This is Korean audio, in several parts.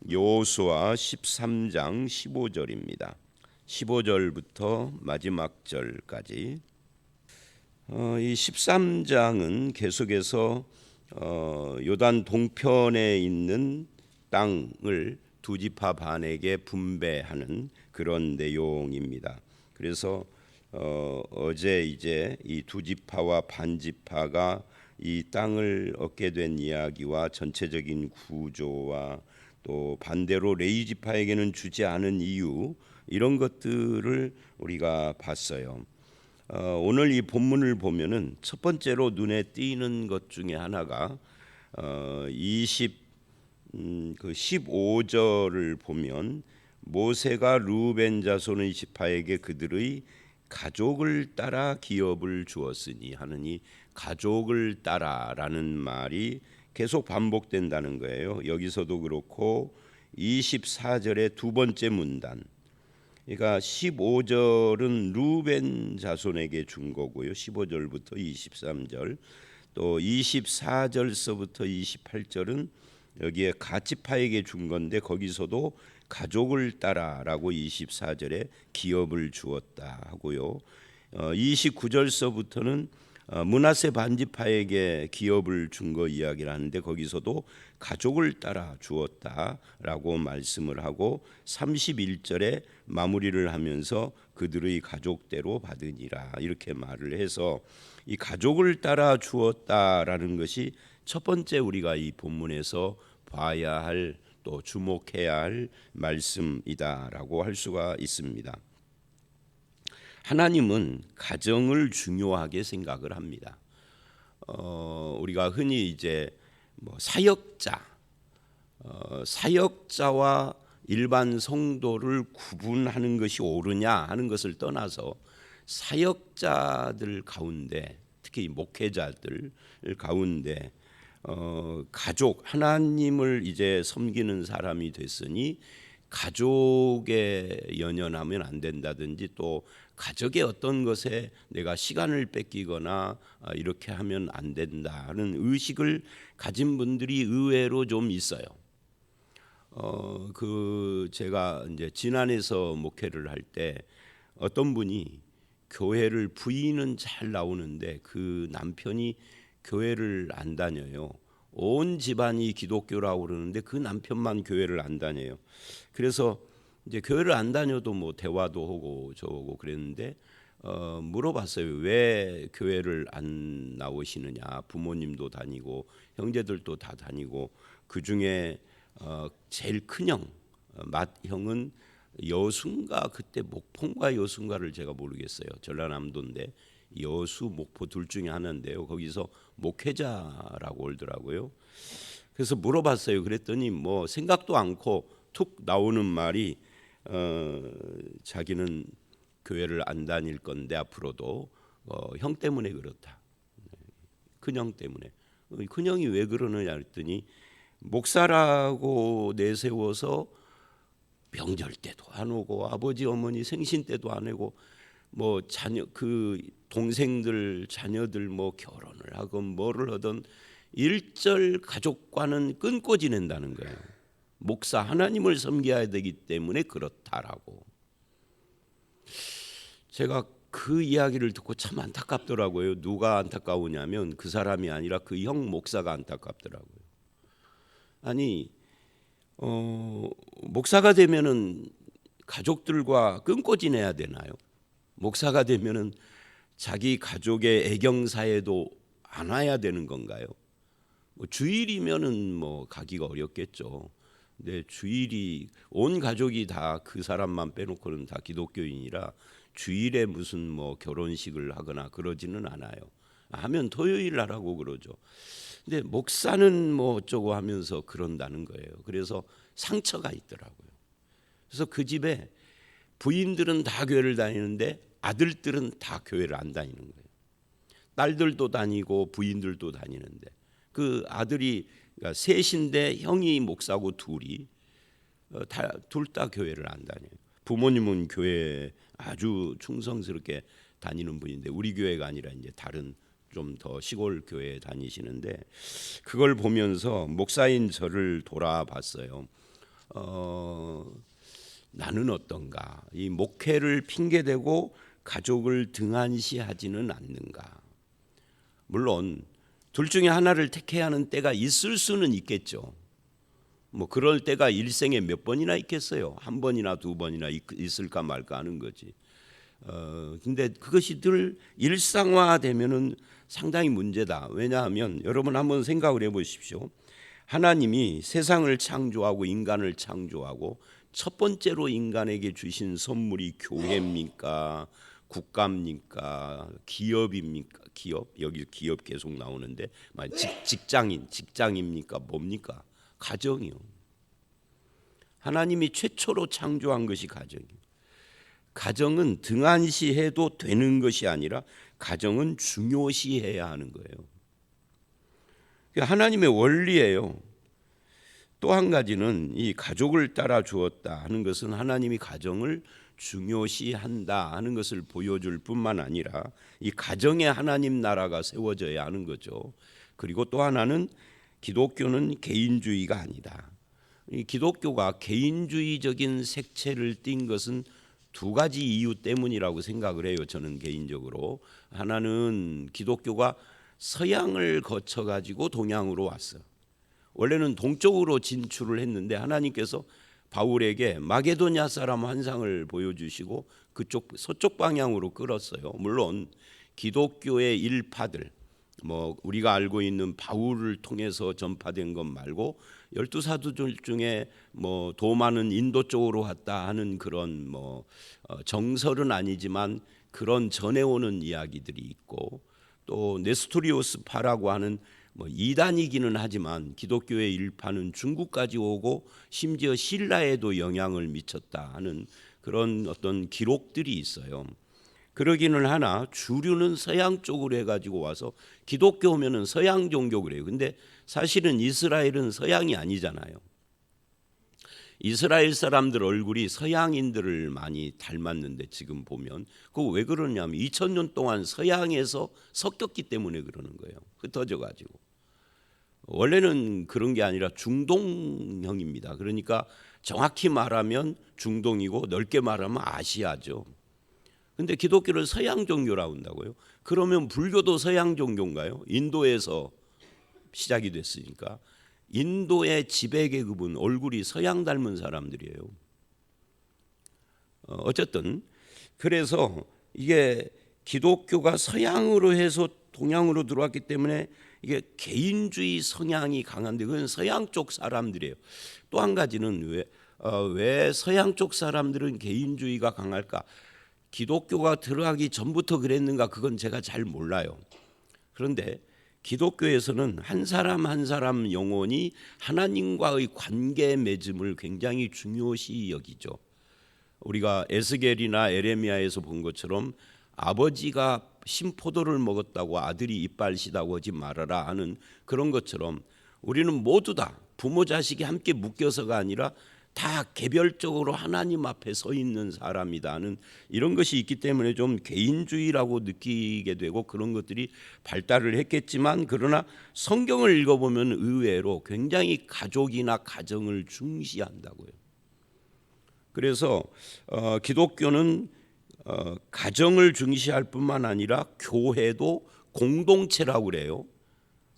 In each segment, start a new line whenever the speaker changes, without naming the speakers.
여호수아 13장 15절입니다. 15절부터 마지막 절까지. 이 13장은 계속해서 요단 동편에 있는 땅을 두 지파 반에게 분배하는 그런 내용입니다. 그래서 어제 이제 이 두 지파와 반 지파가 이 땅을 얻게 된 이야기와 전체적인 구조와 또 반대로 레위 지파에게는 주지 않은 이유, 이런 것들을 우리가 봤어요. 오늘 이 본문을 보면은 첫 번째로 눈에 띄는 것 중에 하나가 15절을 보면 모세가 르우벤 자손의 지파에게 그들의 가족을 따라 기업을 주었으니 하느니, 가족을 따라라는 말이 계속 반복된다는 거예요. 여기서도 그렇고 24절의 두 번째 문단, 그러니까 15절은 르우벤 자손에게 준 거고요. 15절부터 23절, 또 24절서부터 28절은 여기에 갓지파에게 준 건데 거기서도 가족을 따라라고 24절에 기업을 주었다 하고요. 29절서부터는 므낫세 반지파에게 기업을 준 거 이야기를 하는데 거기서도 가족을 따라 주었다라고 말씀을 하고 31절에 마무리를 하면서 그들의 가족대로 받으니라 이렇게 말을 해서 이 가족을 따라 주었다라는 것이 첫 번째 우리가 이 본문에서 봐야 할, 또 주목해야 할 말씀이다라고 할 수가 있습니다. 하나님은 가정을 중요하게 생각을 합니다. 우리가 흔히 이제 사역자와 일반 성도를 구분하는 것이 옳으냐 하는 것을 떠나서 사역자들 가운데, 특히 목회자들 가운데 가족, 하나님을 이제 섬기는 사람이 됐으니 가족에 연연하면 안 된다든지, 또 가족의 어떤 것에 내가 시간을 뺏기거나 이렇게 하면 안 된다는 의식을 가진 분들이 의외로 좀 있어요. 제가 이제 진안에서 목회를 할 때 어떤 분이 교회를, 부인은 잘 나오는데 그 남편이 교회를 안 다녀요. 온 집안이 기독교라고 그러는데 그 남편만 교회를 안 다녀요. 그래서 이제 교회를 안 다녀도 뭐 대화도 하고 저하고 그랬는데 물어봤어요. 왜 교회를 안 나오시느냐? 부모님도 다니고 형제들도 다 다니고, 그 중에 제일 큰형 맏형은 여순가, 그때 목포인가 여순가를 제가 모르겠어요. 전라남도인데 여수 목포 둘 중에 하나인데요. 거기서 목회자라고 그러더라고요. 그래서 물어봤어요. 그랬더니 뭐 생각도 않고 툭 나오는 말이 자기는 교회를 안 다닐 건데 앞으로도 형 때문에 그렇다. 큰형 때문에. 큰형이 왜 그러느냐 했더니 목사라고 내세워서 명절 때도 안 오고 아버지 어머니 생신 때도 안 오고, 뭐 자녀, 그 동생들 자녀들 뭐 결혼을 하건 뭐를 하든 일절 가족과는 끊고 지낸다는 거예요. 목사, 하나님을 섬겨야 되기 때문에 그렇다라고. 제가 그 이야기를 듣고 참 안타깝더라고요. 누가 안타까우냐면 그 사람이 아니라 그 형 목사가 안타깝더라고요. 아니 목사가 되면은 가족들과 끊고 지내야 되나요? 목사가 되면은 자기 가족의 애경사에도 안 와야 되는 건가요? 주일이면은 뭐 가기가 어렵겠죠. 근데 주일이 온 가족이 다 그 사람만 빼놓고는 다 기독교인이라 주일에 무슨 뭐 결혼식을 하거나 그러지는 않아요. 하면 토요일 하라고 그러죠. 근데 목사는 뭐 어쩌고 하면서 그런다는 거예요. 그래서 상처가 있더라고요. 그래서 그 집에 부인들은 다 교회를 다니는데 아들들은 다 교회를 안 다니는 거예요. 딸들도 다니고 부인들도 다니는데 그 아들이 그러니까 셋인데 형이 목사고 둘이 둘 다 교회를 안 다녀요. 부모님은 교회 아주 충성스럽게 다니는 분인데 우리 교회가 아니라 이제 다른 좀 더 시골 교회에 다니시는데, 그걸 보면서 목사인 저를 돌아봤어요. 나는 어떤가? 이 목회를 핑계대고 가족을 등한시하지는 않는가? 물론 둘 중에 하나를 택해야 하는 때가 있을 수는 있겠죠. 뭐 그럴 때가 일생에 몇 번이나 있겠어요. 한 번이나 두 번이나 있을까 말까 하는 거지. 근데 그것이 늘 일상화되면은 상당히 문제다. 왜냐하면 여러분 한번 생각을 해보십시오. 하나님이 세상을 창조하고 인간을 창조하고 첫 번째로 인간에게 주신 선물이 교회입니까? 국가입니까? 기업입니까? 기업, 여기 기업 계속 나오는데 직장입니까? 뭡니까? 가정이요. 하나님이 최초로 창조한 것이 가정이에요. 가정은 등한시해도 되는 것이 아니라 가정은 중요시해야 하는 거예요. 하나님의 원리예요. 또 한 가지는 이 가족을 따라 주었다 하는 것은 하나님이 가정을 중요시한다 하는 것을 보여줄 뿐만 아니라 이 가정에 하나님 나라가 세워져야 하는 거죠. 그리고 또 하나는 기독교는 개인주의가 아니다. 이 기독교가 개인주의적인 색채를 띈 것은 두 가지 이유 때문이라고 생각을 해요. 저는 개인적으로. 하나는 기독교가 서양을 거쳐 가지고 동양으로 왔어. 원래는 동쪽으로 진출을 했는데 하나님께서 바울에게 마게도냐 사람 환상을 보여주시고 그쪽 서쪽 방향으로 끌었어요. 물론 기독교의 일파들, 뭐 우리가 알고 있는 바울을 통해서 전파된 것 말고 12사도들 중에 뭐 도마는 인도 쪽으로 왔다 하는 그런 뭐 정설은 아니지만 그런 전해오는 이야기들이 있고, 또 네스토리오스파라고 하는 뭐 이단이기는 하지만 기독교의 일파는 중국까지 오고 심지어 신라에도 영향을 미쳤다 하는 그런 어떤 기록들이 있어요. 그러기는 하나 주류는 서양 쪽으로 해가지고 와서 기독교 오면은 서양 종교 그래요. 근데 사실은 이스라엘은 서양이 아니잖아요. 이스라엘 사람들 얼굴이 서양인들을 많이 닮았는데 지금 보면 그거 왜 그러냐면 2000년 동안 서양에서 섞였기 때문에 그러는 거예요. 흩어져가지고. 원래는 그런 게 아니라 중동형입니다. 그러니까 정확히 말하면 중동이고 넓게 말하면 아시아죠. 근데 기독교를 서양 종교라고 한다고요? 그러면 불교도 서양 종교인가요? 인도에서 시작이 됐으니까. 인도의 지배계급은 얼굴이 서양 닮은 사람들이에요. 어쨌든 그래서 이게 기독교가 서양으로 해서 동양으로 들어왔기 때문에 이게 개인주의 성향이 강한데 그건 서양 쪽 사람들이에요. 또 한 가지는 왜 서양 쪽 사람들은 개인주의가 강할까? 기독교가 들어가기 전부터 그랬는가? 그건 제가 잘 몰라요. 그런데 기독교에서는 한 사람 한 사람 영혼이 하나님과의 관계 맺음을 굉장히 중요시 여기죠. 우리가 에스겔이나 에레미야에서 본 것처럼 아버지가 신포도를 먹었다고 아들이 이빨 시다고 하지 말아라 하는 그런 것처럼 우리는 모두 다 부모 자식이 함께 묶여서가 아니라 다 개별적으로 하나님 앞에 서 있는 사람이다 하는 이런 것이 있기 때문에 좀 개인주의라고 느끼게 되고 그런 것들이 발달을 했겠지만, 그러나 성경을 읽어보면 의외로 굉장히 가족이나 가정을 중시한다고요. 그래서 기독교는 가정을 중시할 뿐만 아니라 교회도 공동체라고 그래요.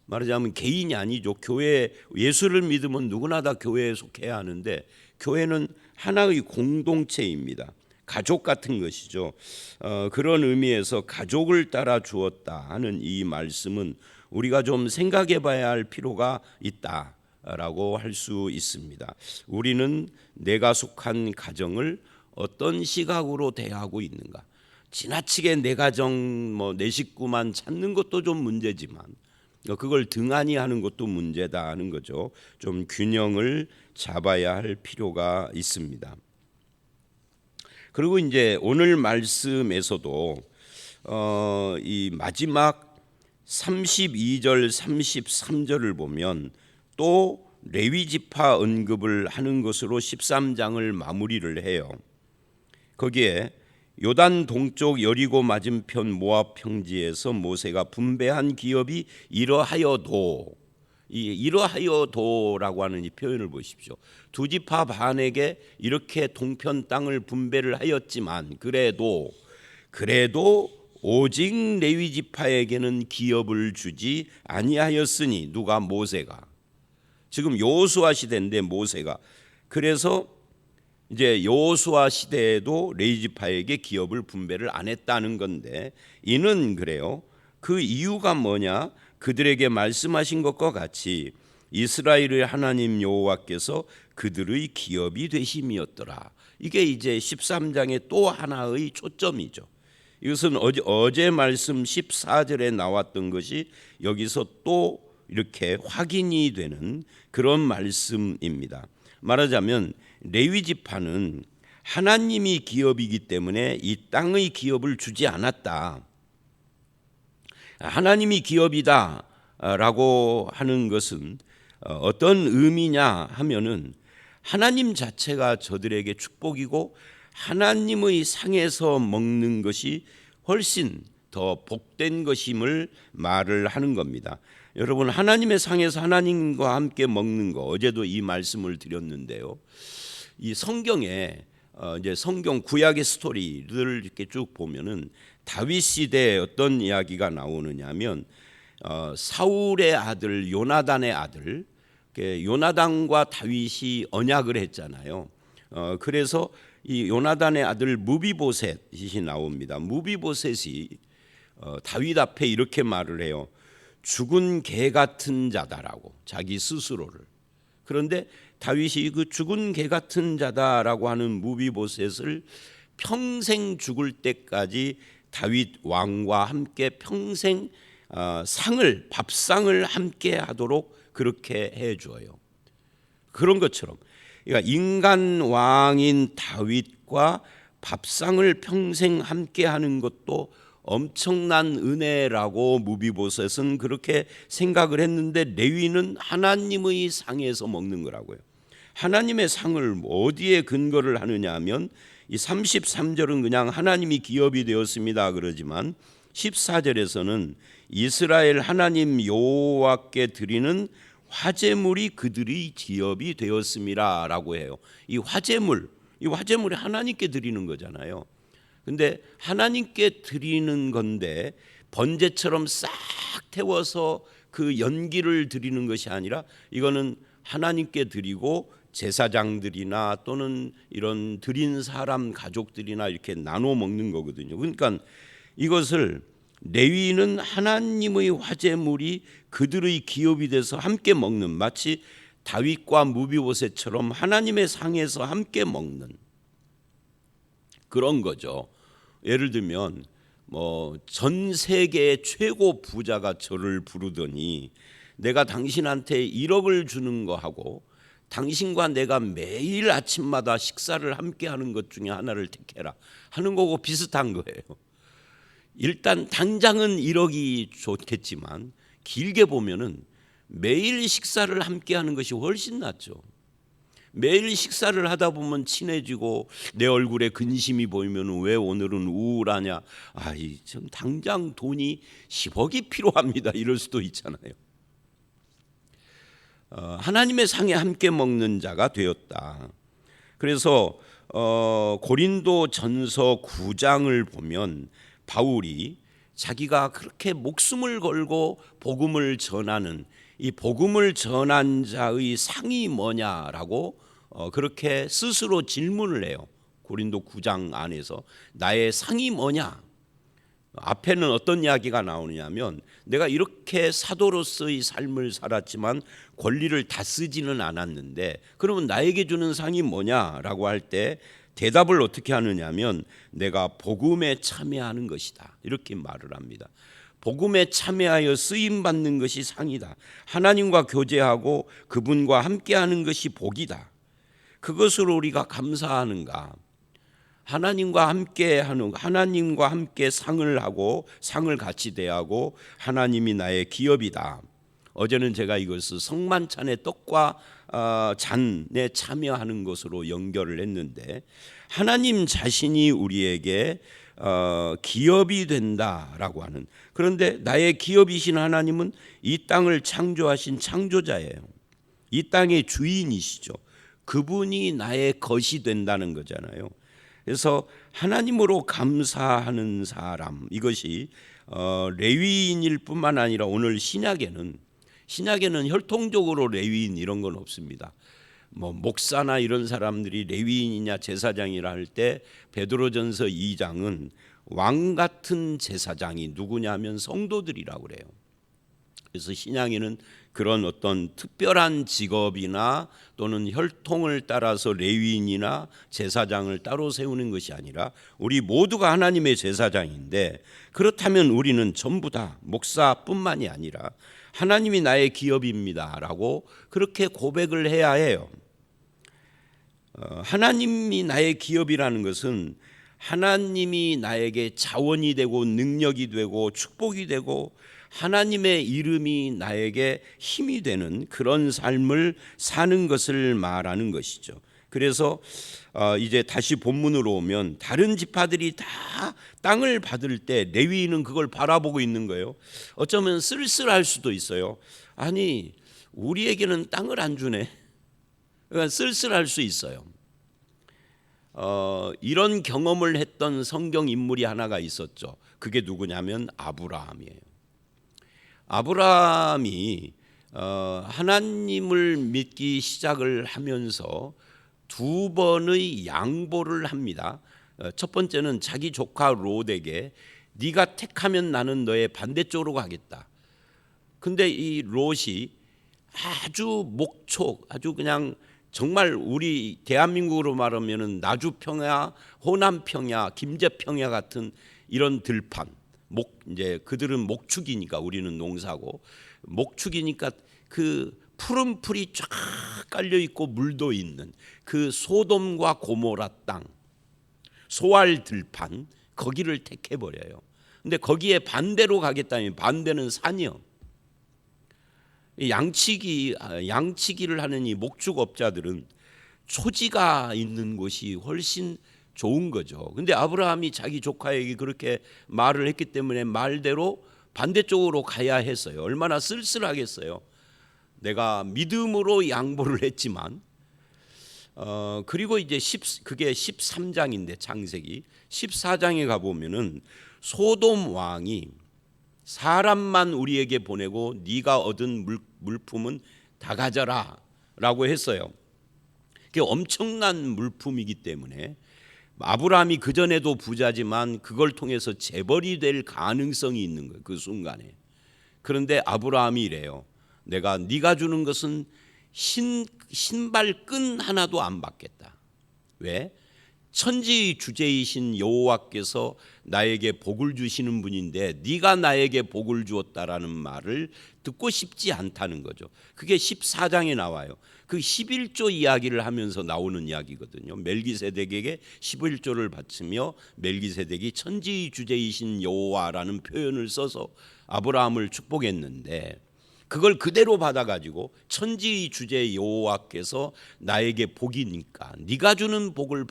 말하자면 개인이 아니죠. 교회, 예수를 믿으면 누구나 다 교회에 속해야 하는데 교회는 하나의 공동체입니다. 가족 같은 것이죠. 그런 의미에서 가족을 따라 주었다 하는 이 말씀은 우리가 좀 생각해 봐야 할 필요가 있다라고 할 수 있습니다. 우리는 내가 속한 가정을 어떤 시각으로 대하고 있는가? 지나치게 내 가정, 내 식구만 찾는 것도 좀 문제지만 그걸 등한히 하는 것도 문제다 하는 거죠. 좀 균형을 잡아야 할 필요가 있습니다. 그리고 이제 오늘 말씀에서도 이 마지막 32절 33절을 보면 또 레위 지파 언급을 하는 것으로 13장을 마무리를 해요. 거기에 요단 동쪽 여리고 맞은편 모압 평지에서 모세가 분배한 기업이 이러하여도, 이러하여도라고 하는 이 표현을 보십시오. 두 지파 반에게 이렇게 동편 땅을 분배를 하였지만 그래도 오직 레위 지파에게는 기업을 주지 아니하였으니 누가? 모세가. 지금 여호수아 시대인데 모세가. 그래서 이제 여호수아 시대에도 레위 지파에게 기업을 분배를 안 했다는 건데, 이는 그래요. 그 이유가 뭐냐? 그들에게 말씀하신 것과 같이 이스라엘의 하나님 여호와께서 그들의 기업이 되심이었더라. 이게 이제 13장의 또 하나의 초점이죠. 이것은 어제 말씀 14절에 나왔던 것이 여기서 또 이렇게 확인이 되는 그런 말씀입니다. 말하자면 레위 지파는 하나님이 기업이기 때문에 이 땅의 기업을 주지 않았다. 하나님이 기업이다라고 하는 것은 어떤 의미냐 하면은 하나님 자체가 저들에게 축복이고 하나님의 상에서 먹는 것이 훨씬 더 복된 것임을 말을 하는 겁니다. 여러분, 하나님의 상에서 하나님과 함께 먹는 거, 어제도 이 말씀을 드렸는데요. 이 성경에 이제 성경 구약의 스토리를 이렇게 쭉 보면은 다윗 시대에 어떤 이야기가 나오느냐면 사울의 아들 요나단의 아들, 요나단과 다윗이 언약을 했잖아요. 그래서 이 요나단의 아들 무비보셋이 나옵니다. 무비보셋이 다윗 앞에 이렇게 말을 해요. 죽은 개 같은 자다라고, 자기 스스로를. 그런데 다윗이 그 죽은 개 같은 자다라고 하는 무비보셋을 평생 죽을 때까지 다윗 왕과 함께 평생 밥상을 함께 하도록 그렇게 해줘요. 그런 것처럼, 그러니까 인간 왕인 다윗과 밥상을 평생 함께 하는 것도 엄청난 은혜라고 무비보셋은 그렇게 생각을 했는데, 레위는 하나님의 상에서 먹는 거라고요. 하나님의 상을 어디에 근거를 하느냐 하면 이 33절은 그냥 하나님이 기업이 되었습니다 그러지만 14절에서는 이스라엘 하나님 여호와께 드리는 화제물이 그들의 기업이 되었음이라라고 해요. 이 화제물이 하나님께 드리는 거잖아요. 근데 하나님께 드리는 건데 번제처럼 싹 태워서 그 연기를 드리는 것이 아니라 이거는 하나님께 드리고 제사장들이나 또는 이런 드린 사람 가족들이나 이렇게 나눠 먹는 거거든요. 그러니까 이것을 레위는 하나님의 화제물이 그들의 기업이 돼서 함께 먹는, 마치 다윗과 무비보셋처럼 하나님의 상에서 함께 먹는 그런 거죠. 예를 들면 전 세계의 최고 부자가 저를 부르더니 내가 당신한테 1억을 주는 거하고 당신과 내가 매일 아침마다 식사를 함께 하는 것 중에 하나를 택해라 하는 거고 비슷한 거예요. 일단 당장은 1억이 좋겠지만 길게 보면은 매일 식사를 함께 하는 것이 훨씬 낫죠. 매일 식사를 하다 보면 친해지고 내 얼굴에 근심이 보이면 왜 오늘은 우울하냐, 좀 당장 돈이 10억이 필요합니다 이럴 수도 있잖아요. 하나님의 상에 함께 먹는 자가 되었다. 그래서 고린도 전서 9장을 보면 바울이 자기가 그렇게 목숨을 걸고 복음을 전하는 이 복음을 전한 자의 상이 뭐냐라고 그렇게 스스로 질문을 해요. 고린도 9장 안에서 나의 상이 뭐냐? 앞에는 어떤 이야기가 나오느냐면 내가 이렇게 사도로서의 삶을 살았지만 권리를 다 쓰지는 않았는데 그러면 나에게 주는 상이 뭐냐라고 할 때 대답을 어떻게 하느냐면 내가 복음에 참여하는 것이다 이렇게 말을 합니다. 복음에 참여하여 쓰임 받는 것이 상이다. 하나님과 교제하고 그분과 함께하는 것이 복이다. 그것으로 우리가 감사하는가? 하나님과 함께 상을 하고 상을 같이 대하고 하나님이 나의 기업이다. 어제는 제가 이것을 성만찬의 떡과 잔에 참여하는 것으로 연결을 했는데 하나님 자신이 우리에게 기업이 된다라고 하는. 그런데 나의 기업이신 하나님은 이 땅을 창조하신 창조자예요. 이 땅의 주인이시죠. 그분이 나의 것이 된다는 거잖아요. 그래서 하나님으로 감사하는 사람, 이것이 레위인일 뿐만 아니라 오늘 신약에는 혈통적으로 레위인 이런 건 없습니다. 뭐 목사나 이런 사람들이 레위인이냐 제사장이라 할 때 베드로전서 2장은 왕 같은 제사장이 누구냐면 성도들이라고 그래요. 그래서 신약에는 그런 어떤 특별한 직업이나 또는 혈통을 따라서 레위인이나 제사장을 따로 세우는 것이 아니라 우리 모두가 하나님의 제사장인데, 그렇다면 우리는 전부 다 목사뿐만이 아니라 하나님이 나의 기업입니다라고 그렇게 고백을 해야 해요. 하나님이 나의 기업이라는 것은 하나님이 나에게 자원이 되고 능력이 되고 축복이 되고 하나님의 이름이 나에게 힘이 되는 그런 삶을 사는 것을 말하는 것이죠. 그래서 이제 다시 본문으로 오면 다른 지파들이 다 땅을 받을 때 레위인은 그걸 바라보고 있는 거예요. 어쩌면 쓸쓸할 수도 있어요. 아니, 우리에게는 땅을 안 주네. 그러니까 쓸쓸할 수 있어요. 이런 경험을 했던 성경 인물이 하나가 있었죠. 그게 누구냐면 아브라함이에요. 아브라함이 하나님을 믿기 시작을 하면서 두 번의 양보를 합니다. 첫 번째는 자기 조카 롯에게 네가 택하면 나는 너의 반대쪽으로 가겠다. 근데 이 롯이 아주 목촉, 아주 그냥 정말 우리 대한민국으로 말하면은 나주평야, 호남평야, 김제평야 같은 이런 들판, 이제 그들은 목축이니까 우리는 농사고, 목축이니까 그 푸른 풀이 쫙 깔려 있고 물도 있는 그 소돔과 고모라 땅, 소알 들판, 거기를 택해 버려요. 근데 거기에 반대로 가겠다면 반대는 산이요. 양치기를 하는 이 목축업자들은 초지가 있는 곳이 훨씬 좋은 거죠. 근데 아브라함이 자기 조카에게 그렇게 말을 했기 때문에 말대로 반대쪽으로 가야 했어요. 얼마나 쓸쓸하겠어요. 내가 믿음으로 양보를 했지만, 그리고 이제 그게 13장인데 창세기 14장에 가보면은 소돔 왕이 사람만 우리에게 보내고 네가 얻은 물품은 다 가져라 라고 했어요. 그게 엄청난 물품이기 때문에 아브라함이 그전에도 부자지만 그걸 통해서 재벌이 될 가능성이 있는 거예요, 그 순간에. 그런데 아브라함이 이래요. 내가 네가 주는 것은 신발 끈 하나도 안 받겠다. 왜? 천지 주제이신 여호와께서 나에게 복을 주시는 분인데 네가 나에게 복을 주었다라는 말을 듣고 싶지 않다는 거죠. 그게 14장에 나와요. 그 11조 이야기를 하면서 나오는 이야기거든요. 멜기세덱에게 11조를 바치며 멜기세덱이 천지 주제이신 여호와라는 표현을 써서 아브라함을 축복했는데, 그걸 그대로 받아가지고 천지 주제 여호와께서 나에게 복이니까 네가 주는 복을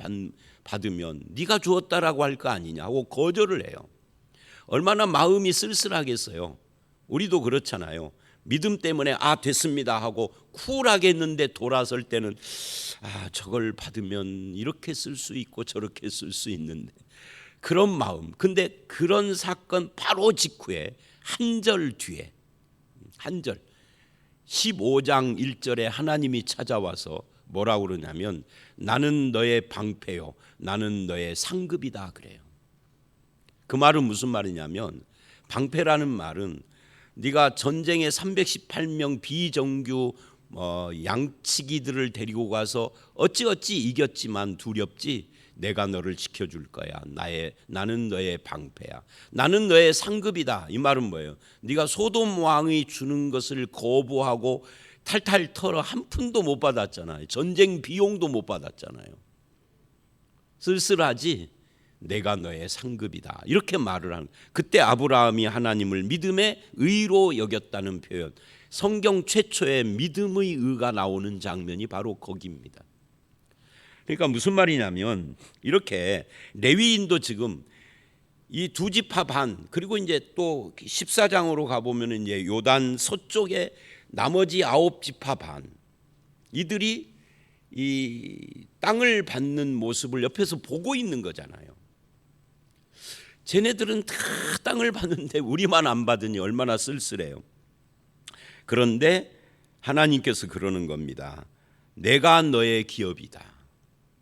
받으면 네가 주었다라고 할 거 아니냐 하고 거절을 해요. 얼마나 마음이 쓸쓸하겠어요. 우리도 그렇잖아요. 믿음 때문에 됐습니다 하고 쿨하게 했는데 돌아설 때는 저걸 받으면 이렇게 쓸 수 있고 저렇게 쓸 수 있는데, 그런 마음. 근데 그런 사건 바로 직후에 한 절 뒤에, 한 절 15장 1절에 하나님이 찾아와서 뭐라고 그러냐면 나는 너의 방패요 나는 너의 상급이다 그래요. 그 말은 무슨 말이냐면, 방패라는 말은 네가 전쟁에 318명 비정규 양치기들을 데리고 가서 어찌어찌 이겼지만 두렵지, 내가 너를 지켜줄 거야. 나는 너의 방패야. 나는 너의 상급이다. 이 말은 뭐예요? 네가 소돔 왕이 주는 것을 거부하고 탈탈 털어 한 푼도 못 받았잖아요. 전쟁 비용도 못 받았잖아요. 쓸쓸하지? 내가 너의 상급이다. 이렇게 말을 하는. 그때 아브라함이 하나님을 믿음의 의로 여겼다는 표현. 성경 최초의 믿음의 의가 나오는 장면이 바로 거기입니다. 그러니까 무슨 말이냐면, 이렇게 레위인도 지금 이 두 지파 반, 그리고 이제 또 14장으로 가보면 이제 요단 서쪽에 나머지 9지파 반, 이들이 이 땅을 받는 모습을 옆에서 보고 있는 거잖아요. 쟤네들은 다 땅을 받는데 우리만 안 받으니 얼마나 쓸쓸해요. 그런데 하나님께서 그러는 겁니다. 내가 너의 기업이다.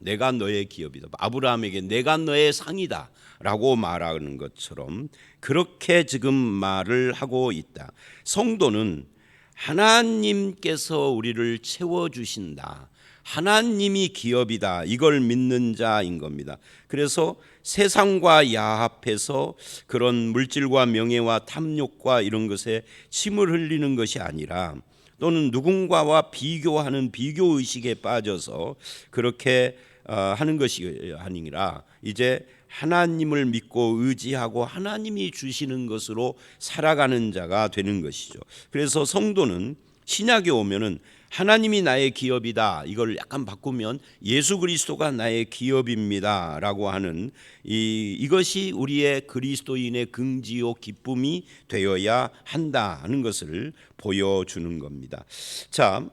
내가 너의 기업이다. 아브라함에게 내가 너의 상이다 라고 말하는 것처럼 그렇게 지금 말을 하고 있다. 성도는 하나님께서 우리를 채워주신다. 하나님이 기업이다. 이걸 믿는 자인 겁니다. 그래서 세상과 야합해서 그런 물질과 명예와 탐욕과 이런 것에 침을 흘리는 것이 아니라, 또는 누군가와 비교하는 비교의식에 빠져서 그렇게 하는 것이 아니라 이제 하나님을 믿고 의지하고 하나님이 주시는 것으로 살아가는 자가 되는 것이죠. 그래서 성도는 신약에 오면은 하나님이 나의 기업이다, 이걸 약간 바꾸면 예수 그리스도가 나의 기업입니다 라고 하는 이것이 우리의 그리스도인의 긍지요 기쁨이 되어야 한다는 것을 보여주는 겁니다. 자,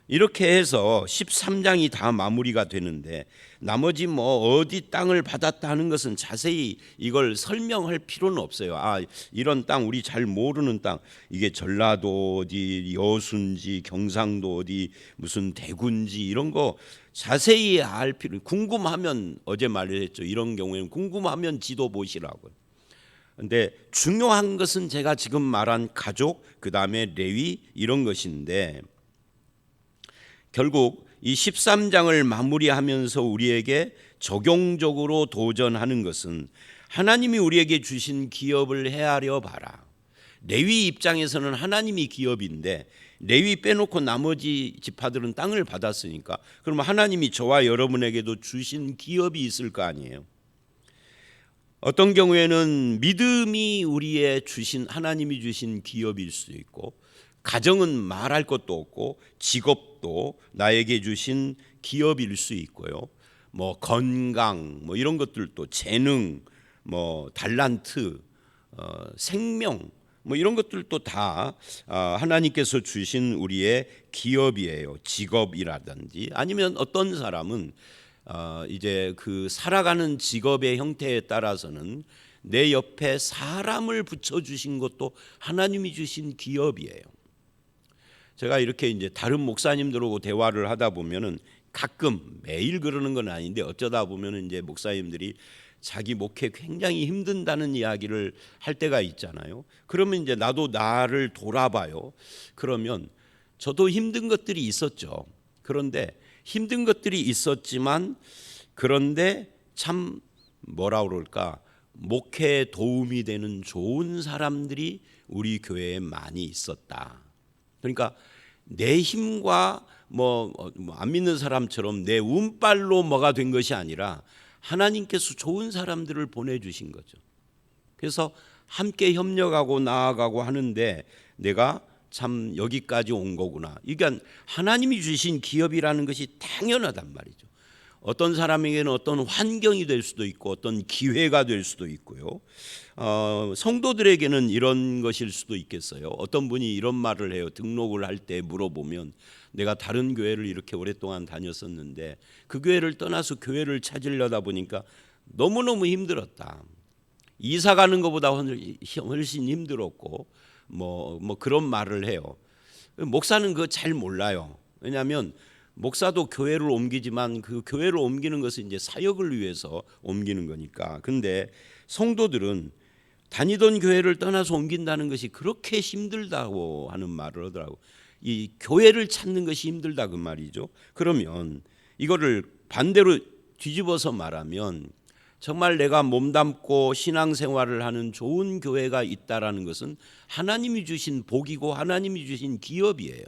이렇게 해서 13장이 다 마무리가 되는데, 나머지 뭐 어디 땅을 받았다 하는 것은 자세히 이걸 설명할 필요는 없어요. 이런 땅 우리 잘 모르는 땅, 이게 전라도 어디, 여수인지 경상도 어디, 무슨 대구인지 이런 거 자세히 알 필요, 궁금하면, 어제 말했죠, 이런 경우에는 궁금하면 지도 보시라고요. 근데 중요한 것은 제가 지금 말한 가족, 그 다음에 레위, 이런 것인데, 결국 이 13장을 마무리하면서 우리에게 적용적으로 도전하는 것은 하나님이 우리에게 주신 기업을 헤아려 봐라. 레위 입장에서는 하나님이 기업인데 레위 빼놓고 나머지 지파들은 땅을 받았으니까, 그러면 하나님이 저와 여러분에게도 주신 기업이 있을 거 아니에요. 어떤 경우에는 믿음이 우리의 주신, 하나님이 주신 기업일 수도 있고, 가정은 말할 것도 없고, 직업도 나에게 주신 기업일 수 있고요. 뭐 건강, 뭐 이런 것들도, 재능, 뭐 달란트, 생명, 뭐 이런 것들도 다 하나님께서 주신 우리의 기업이에요. 직업이라든지, 아니면 어떤 사람은 이제 그 살아가는 직업의 형태에 따라서는 내 옆에 사람을 붙여 주신 것도 하나님이 주신 기업이에요. 제가 이렇게 이제 다른 목사님들하고 대화를 하다 보면은, 가끔 매일 그러는 건 아닌데 어쩌다 보면은 이제 목사님들이 자기 목회 굉장히 힘든다는 이야기를 할 때가 있잖아요. 그러면 이제 나도 나를 돌아봐요. 그러면 저도 힘든 것들이 있었죠. 그런데 힘든 것들이 있었지만, 그런데 참 뭐라 그럴까, 목회에 도움이 되는 좋은 사람들이 우리 교회에 많이 있었다. 그러니까 내 힘과 뭐 안 믿는 사람처럼 내 운빨로 뭐가 된 것이 아니라 하나님께서 좋은 사람들을 보내주신 거죠. 그래서 함께 협력하고 나아가고 하는데 내가 참 여기까지 온 거구나. 그러니까 하나님이 주신 기업이라는 것이 당연하단 말이죠. 어떤 사람에게는 어떤 환경이 될 수도 있고 어떤 기회가 될 수도 있고요. 성도들에게는 이런 것일 수도 있겠어요. 어떤 분이 이런 말을 해요. 등록을 할 때 물어보면, 내가 다른 교회를 이렇게 오랫동안 다녔었는데 그 교회를 떠나서 교회를 찾으려다 보니까 너무너무 힘들었다. 이사 가는 것보다 훨씬 힘들었고 뭐 그런 말을 해요. 목사는 그거 잘 몰라요. 왜냐하면 목사도 교회를 옮기지만 그 교회를 옮기는 것은 이제 사역을 위해서 옮기는 거니까. 근데 성도들은 다니던 교회를 떠나서 옮긴다는 것이 그렇게 힘들다고 하는 말을 하더라고. 이 교회를 찾는 것이 힘들다 그 말이죠. 그러면 이거를 반대로 뒤집어서 말하면, 정말 내가 몸담고 신앙생활을 하는 좋은 교회가 있다라는 것은 하나님이 주신 복이고 하나님이 주신 기업이에요.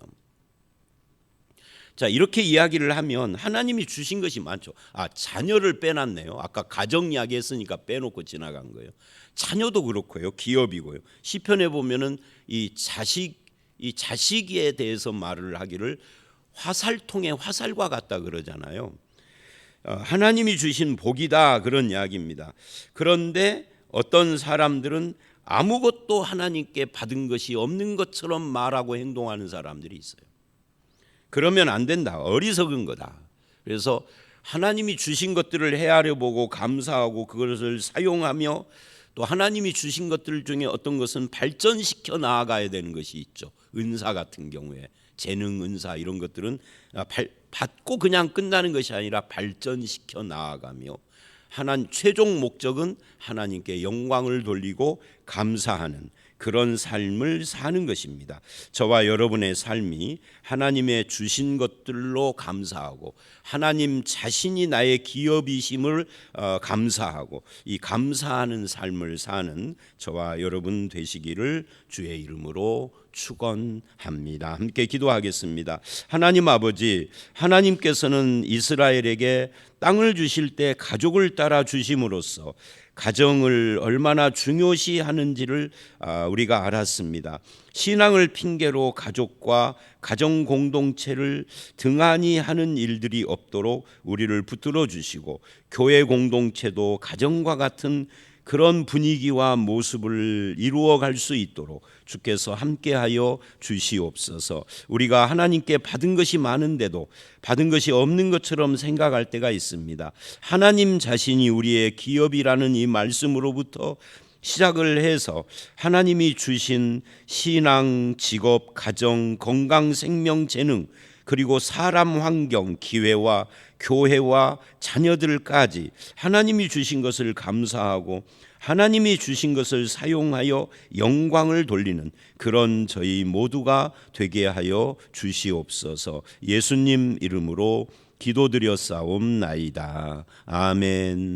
자, 이렇게 이야기를 하면 하나님이 주신 것이 많죠. 자녀를 빼놨네요. 아까 가정 이야기 했으니까 빼놓고 지나간 거예요. 자녀도 그렇고요, 기업이고요. 시편에 보면은 이 자식에 대해서 말을 하기를 화살통의 화살과 같다 그러잖아요. 하나님이 주신 복이다, 그런 이야기입니다. 그런데 어떤 사람들은 아무것도 하나님께 받은 것이 없는 것처럼 말하고 행동하는 사람들이 있어요. 그러면 안 된다. 어리석은 거다. 그래서 하나님이 주신 것들을 헤아려 보고 감사하고 그것을 사용하며 또 하나님이 주신 것들 중에 어떤 것은 발전시켜 나아가야 되는 것이 있죠. 은사 같은 경우에 재능, 은사 이런 것들은 받고 그냥 끝나는 것이 아니라 발전시켜 나아가며 최종 목적은 하나님께 영광을 돌리고 감사하는 그런 삶을 사는 것입니다. 저와 여러분의 삶이 하나님의 주신 것들로 감사하고 하나님 자신이 나의 기업이심을 감사하고 이 감사하는 삶을 사는 저와 여러분 되시기를 주의 이름으로 축원합니다. 함께 기도하겠습니다. 하나님 아버지, 하나님께서는 이스라엘에게 땅을 주실 때 가족을 따라 주심으로써 가정을 얼마나 중요시 하는지를 우리가 알았습니다. 신앙을 핑계로 가족과 가정 공동체를 등한히 하는 일들이 없도록 우리를 붙들어 주시고 교회 공동체도 가정과 같은 그런 분위기와 모습을 이루어갈 수 있도록 주께서 함께하여 주시옵소서. 우리가 하나님께 받은 것이 많은데도 받은 것이 없는 것처럼 생각할 때가 있습니다. 하나님 자신이 우리의 기업이라는 이 말씀으로부터 시작을 해서 하나님이 주신 신앙, 직업, 가정, 건강, 생명, 재능 그리고 사람, 환경, 기회와 교회와 자녀들까지 하나님이 주신 것을 감사하고 하나님이 주신 것을 사용하여 영광을 돌리는 그런 저희 모두가 되게 하여 주시옵소서. 예수님 이름으로 기도드렸사옵나이다. 아멘.